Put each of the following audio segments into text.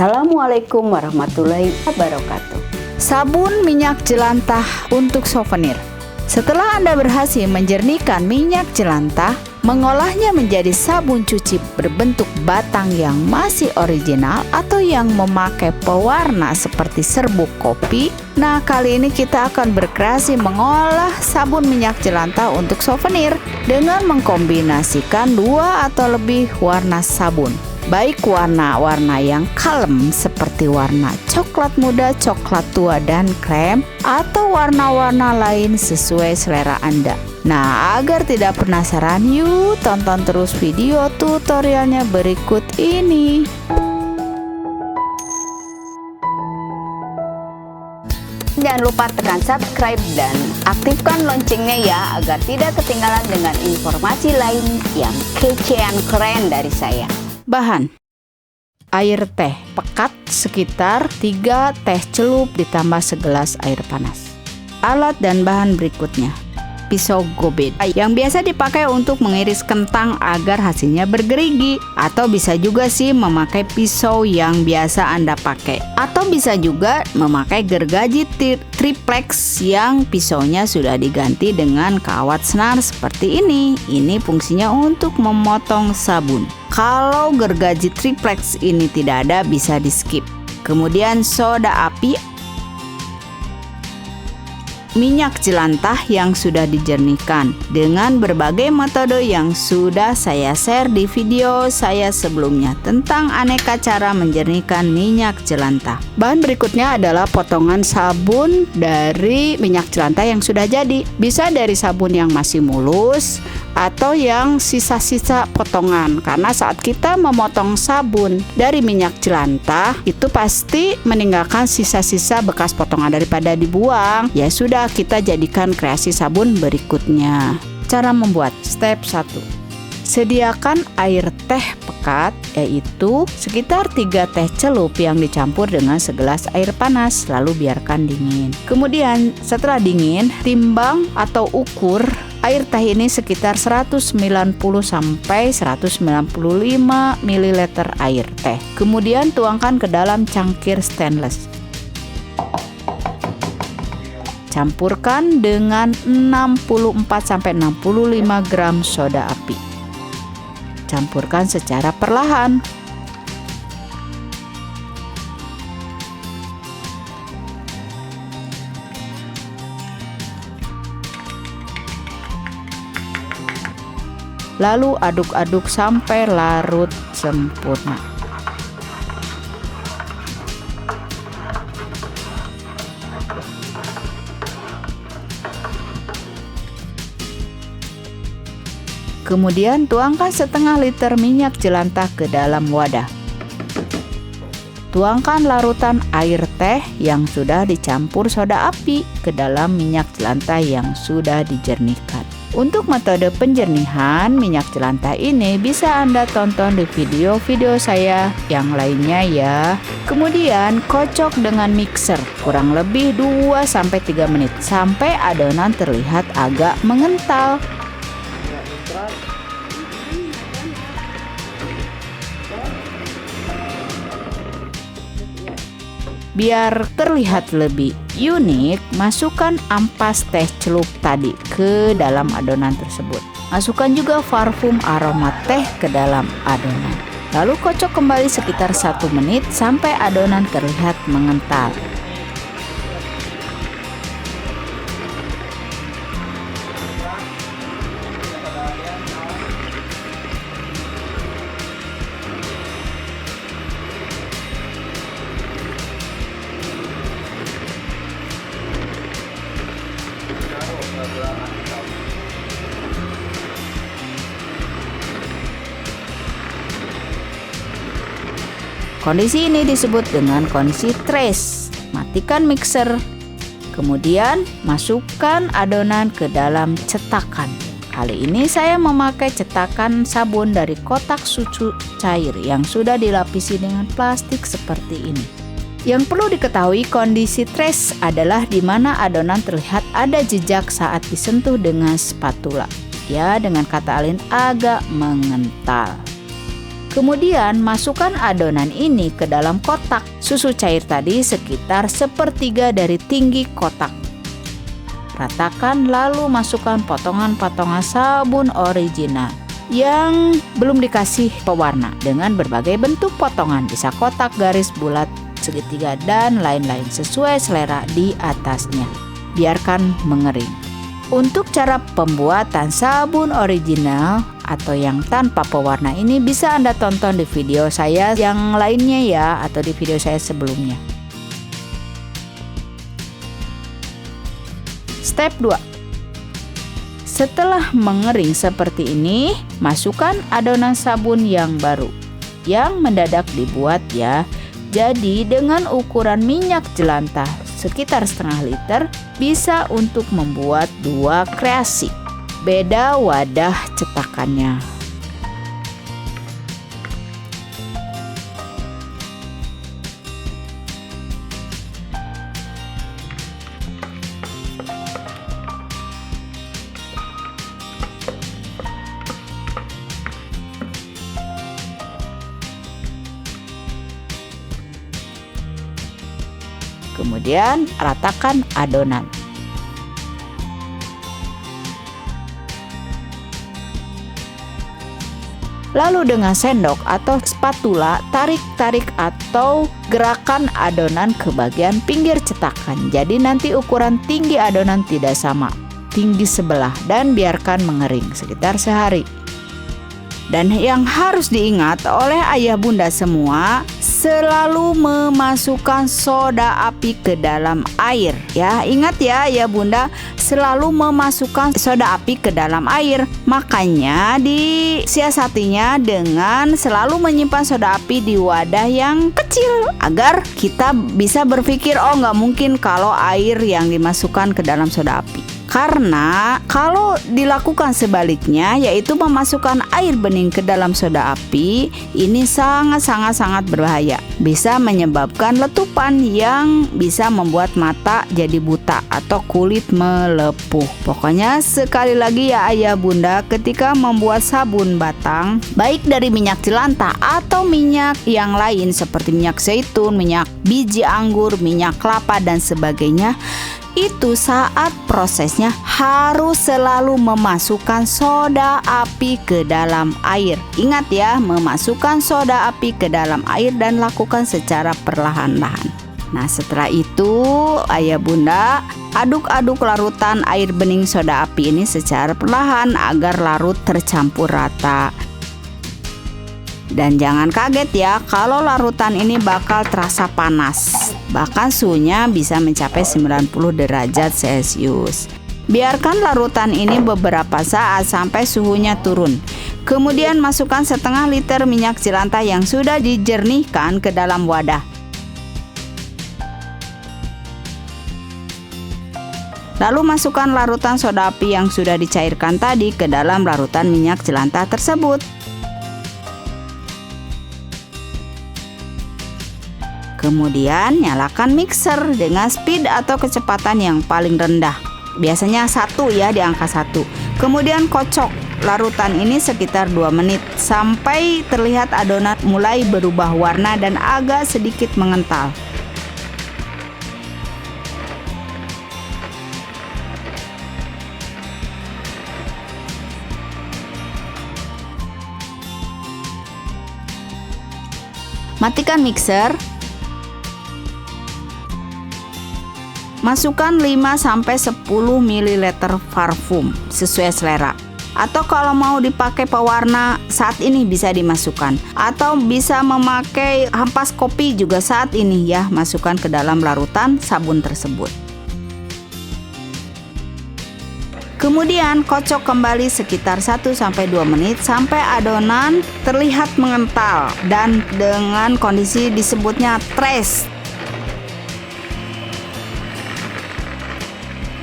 Assalamualaikum warahmatullahi wabarakatuh. Sabun minyak jelantah untuk souvenir. Setelah Anda berhasil menjernihkan minyak jelantah, mengolahnya menjadi sabun cuci berbentuk batang yang masih original atau yang memakai pewarna seperti serbuk kopi. Nah, kali ini kita akan berkreasi mengolah sabun minyak jelantah untuk souvenir dengan mengkombinasikan 2 atau lebih warna sabun. Baik warna-warna yang kalem seperti warna coklat muda, coklat tua, dan krem, atau warna-warna lain sesuai selera Anda. Nah, agar tidak penasaran, yuk tonton terus video tutorialnya berikut ini. Jangan lupa tekan subscribe dan aktifkan loncengnya ya, agar tidak ketinggalan dengan informasi lain yang kece dan keren dari saya. Bahan: air teh pekat sekitar 3 teh celup ditambah segelas air panas. Alat dan bahan berikutnya: pisau gobet yang biasa dipakai untuk mengiris kentang agar hasilnya bergerigi, atau bisa juga sih memakai pisau yang biasa Anda pakai, atau bisa juga memakai gergaji triplex yang pisaunya sudah diganti dengan kawat senar seperti ini. Ini fungsinya untuk memotong sabun. Kalau gergaji triplex ini tidak ada, bisa di skip. Kemudian soda api, minyak jelantah yang sudah dijernihkan dengan berbagai metode yang sudah saya share di video saya sebelumnya tentang aneka cara menjernihkan minyak jelantah. Bahan berikutnya adalah potongan sabun dari minyak jelantah yang sudah jadi. Bisa dari sabun yang masih mulus atau yang sisa-sisa potongan, karena saat kita memotong sabun dari minyak jelantah itu pasti meninggalkan sisa-sisa bekas potongan. Daripada dibuang, ya sudah, kita jadikan kreasi sabun berikutnya. Cara membuat: step 1, sediakan air teh pekat, yaitu sekitar 3 teh celup yang dicampur dengan segelas air panas, lalu biarkan dingin. Kemudian setelah dingin, timbang atau ukur air teh ini sekitar 190 sampai 195 ml air teh. Kemudian tuangkan ke dalam cangkir stainless. Campurkan dengan 64 sampai 65 gram soda api. Campurkan secara perlahan. Lalu aduk-aduk sampai larut sempurna. Kemudian tuangkan setengah liter minyak jelantah ke dalam wadah. Tuangkan larutan air teh yang sudah dicampur soda api ke dalam minyak jelantah yang sudah dijernihkan. Untuk metode penjernihan minyak jelantah ini bisa Anda tonton di video-video saya yang lainnya ya. Kemudian kocok dengan mixer kurang lebih 2-3 menit sampai adonan terlihat agak mengental. Biar terlihat lebih unik, masukkan ampas teh celup tadi ke dalam adonan tersebut. Masukkan juga parfum aroma teh ke dalam adonan. Lalu kocok kembali sekitar 1 menit sampai adonan terlihat mengental. Kondisi ini disebut dengan kondisi trace. Matikan mixer. Kemudian masukkan adonan ke dalam cetakan. Kali ini saya memakai cetakan sabun dari kotak susu cair yang sudah dilapisi dengan plastik seperti ini. Yang perlu diketahui, kondisi trace adalah di mana adonan terlihat ada jejak saat disentuh dengan spatula. Ya, dengan kata lain agak mengental. Kemudian masukkan adonan ini ke dalam kotak. Susu cair tadi sekitar 1/3 dari tinggi kotak. Ratakan lalu masukkan potongan-potongan sabun original yang belum dikasih pewarna dengan berbagai bentuk potongan, bisa kotak, garis, bulat, segitiga, dan lain-lain sesuai selera di atasnya. Biarkan mengering. Untuk cara pembuatan sabun original atau yang tanpa pewarna ini bisa Anda tonton di video saya yang lainnya ya, atau di video saya sebelumnya. Step 2. Setelah mengering seperti ini, masukkan adonan sabun yang baru yang mendadak dibuat ya. Jadi dengan ukuran minyak jelantah sekitar setengah liter bisa untuk membuat 2 kreasi. Beda wadah cetakannya. Kemudian ratakan adonan. Lalu dengan sendok atau spatula tarik-tarik atau gerakan adonan ke bagian pinggir cetakan. Jadi nanti ukuran tinggi adonan tidak sama, tinggi sebelah, dan biarkan mengering sekitar sehari. Dan yang harus diingat oleh ayah bunda semua, selalu memasukkan soda api ke dalam air ya. Ingat ya ayah bunda, selalu memasukkan soda api ke dalam air. Makanya disiasatinya dengan selalu menyimpan soda api di wadah yang kecil agar kita bisa berpikir, oh nggak mungkin kalau air yang dimasukkan ke dalam soda api. Karena kalau dilakukan sebaliknya, yaitu memasukkan air bening ke dalam soda api, ini sangat berbahaya. Bisa menyebabkan letupan yang bisa membuat mata jadi buta atau kulit melepuh. Pokoknya sekali lagi ya ayah bunda, ketika membuat sabun batang, baik dari minyak jelantah atau minyak yang lain seperti minyak zaitun, minyak biji anggur, minyak kelapa dan sebagainya, itu saat prosesnya harus selalu memasukkan soda api ke dalam air. Ingat ya, memasukkan soda api ke dalam air dan lakukan secara perlahan-lahan. Nah setelah itu ayah bunda aduk-aduk larutan air bening soda api ini secara perlahan agar larut tercampur rata. Dan jangan kaget ya kalau larutan ini bakal terasa panas. Bahkan suhunya bisa mencapai 90 derajat Celcius. Biarkan larutan ini beberapa saat sampai suhunya turun. Kemudian masukkan setengah liter minyak jelantah yang sudah dijernihkan ke dalam wadah. Lalu masukkan larutan soda api yang sudah dicairkan tadi ke dalam larutan minyak jelantah tersebut. Kemudian nyalakan mixer dengan speed atau kecepatan yang paling rendah. Biasanya 1 ya, di angka 1. Kemudian kocok larutan ini sekitar 2 menit sampai terlihat adonan mulai berubah warna dan agak sedikit mengental. Matikan mixer. Masukkan 5-10 ml parfum sesuai selera. Atau kalau mau dipakai pewarna saat ini bisa dimasukkan. Atau bisa memakai ampas kopi juga saat ini ya, masukkan ke dalam larutan sabun tersebut. Kemudian kocok kembali sekitar 1-2 menit sampai adonan terlihat mengental dan dengan kondisi disebutnya tres.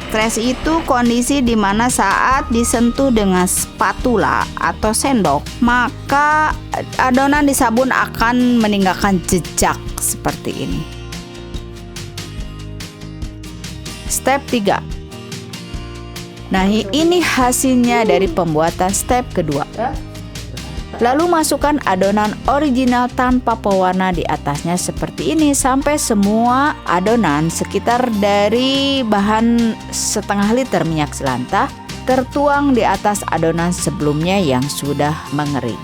Tres itu kondisi di mana saat disentuh dengan spatula atau sendok, maka adonan di sabun akan meninggalkan jejak seperti ini. Step 3. Nah, ini hasilnya dari pembuatan step kedua. Lalu masukkan adonan original tanpa pewarna di atasnya seperti ini sampai semua adonan sekitar dari bahan setengah liter minyak jelantah tertuang di atas adonan sebelumnya yang sudah mengering.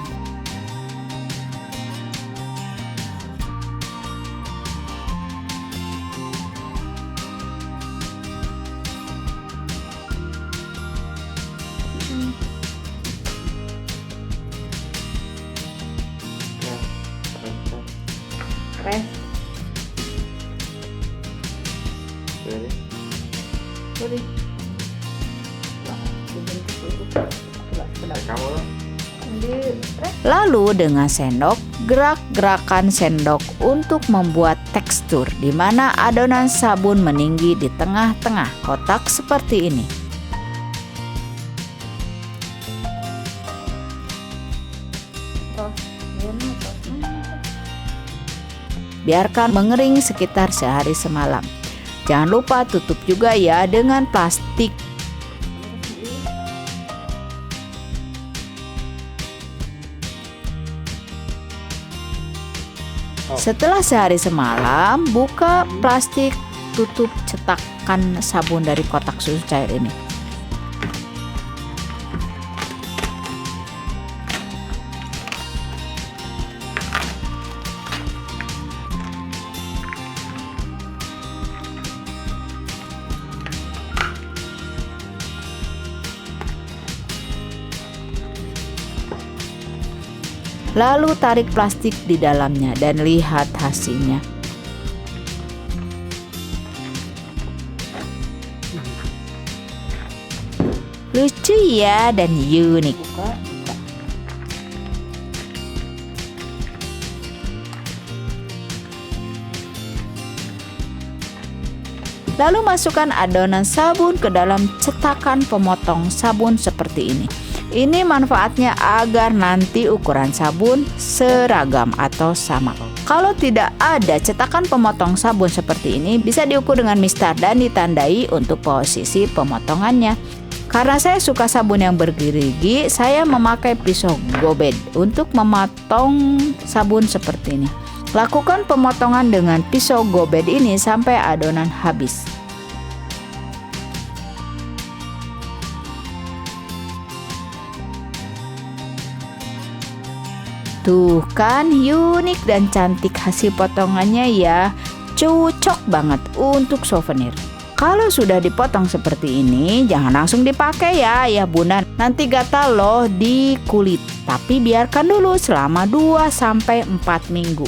Lalu dengan sendok, gerak-gerakan sendok untuk membuat tekstur di mana adonan sabun meninggi di tengah-tengah kotak seperti ini. Biarkan mengering sekitar sehari semalam. Jangan lupa tutup juga ya dengan plastik. Setelah sehari semalam, buka plastik tutup cetakan sabun dari kotak susu cair ini. Lalu tarik plastik di dalamnya dan lihat hasilnya. Lucu ya dan unik. Lalu masukkan adonan sabun ke dalam cetakan pemotong sabun seperti ini. Ini manfaatnya agar nanti ukuran sabun seragam atau sama. Kalau tidak ada cetakan pemotong sabun seperti ini, bisa diukur dengan mistar dan ditandai untuk posisi pemotongannya. Karena saya suka sabun yang bergerigi, saya memakai pisau gobed untuk memotong sabun seperti ini. Lakukan pemotongan dengan pisau gobed ini sampai adonan habis. Tuh kan, unik dan cantik hasil potongannya ya. Cocok banget untuk souvenir. Kalau sudah dipotong seperti ini, jangan langsung dipakai ya bunda. Nanti gatal loh di kulit. Tapi biarkan dulu selama 2-4 minggu.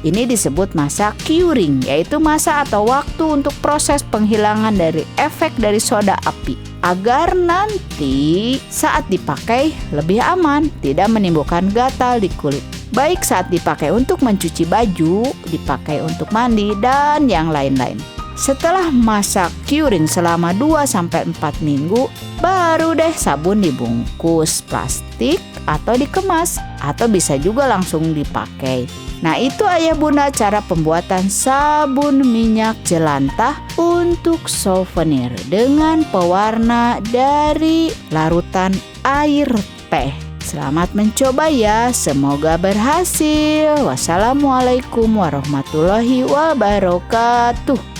Ini disebut masa curing, yaitu masa atau waktu untuk proses penghilangan dari efek dari soda api. Agar nanti saat dipakai lebih aman, tidak menimbulkan gatal di kulit. Baik saat dipakai untuk mencuci baju, dipakai untuk mandi, dan yang lain-lain. Setelah masa curing selama 2-4 minggu, baru deh sabun dibungkus plastik atau dikemas, atau bisa juga langsung dipakai. Nah, itu ayah bunda cara pembuatan sabun minyak jelantah untuk souvenir dengan pewarna dari larutan air teh. Selamat mencoba ya, semoga berhasil. Wassalamualaikum warahmatullahi wabarakatuh.